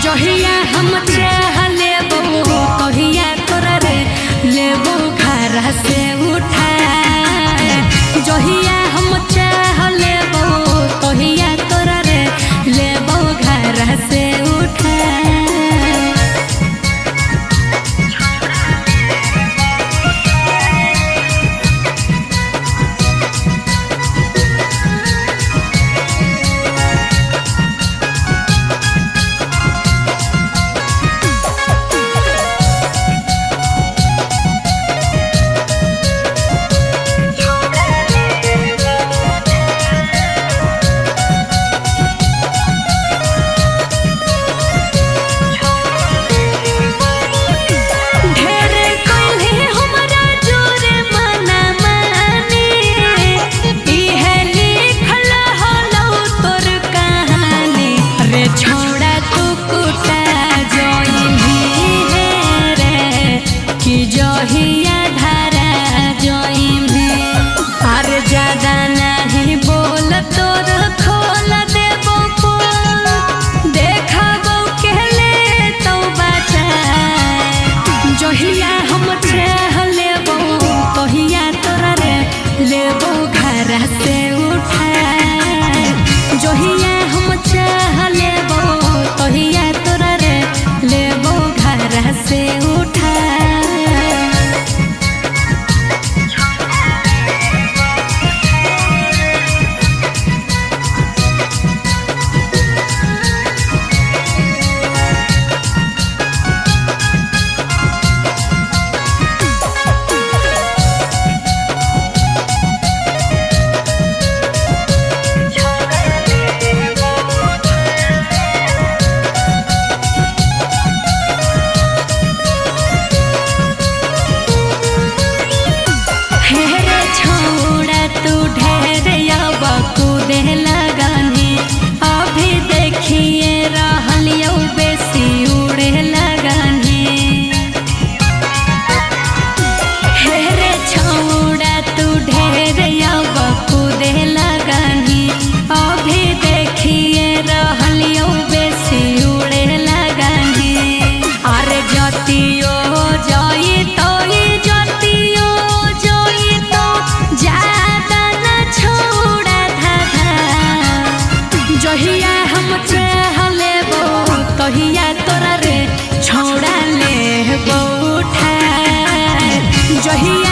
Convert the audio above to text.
जहिया हम चाह लेबो तहिया तोरा रे लेबो घर से उठा। जहिया हम चाह लेबो तहिया तोरा रे लेबो घर से उठा। छोड़ा तू कुटा जोइम है रे कि जहिया धारा जोइम है। अरे ज्यादा नहीं बोल तोर खोल देबो पोल देखबो केले तो बचा। जहिया हम चाह लेबो तहिया तोरा रे लेबो घर से उठा। जहिया हम चाह लेबो तहिया तोरा रे लेबो घर से उठा। तू ढेर कूदे लगाने अभी देखिए रहलियो बेसी उड़े लगाने। हेरे छौड़ा तू ढेर कूदे लगाने अभी देखिए रहलियो बेसी उड़े लगाने। अरे जतियो जई तो जतियो जई तो जहिया हम चाह लेबो तहिया तोरा रे छोड़ा लेबो उठा। जहिया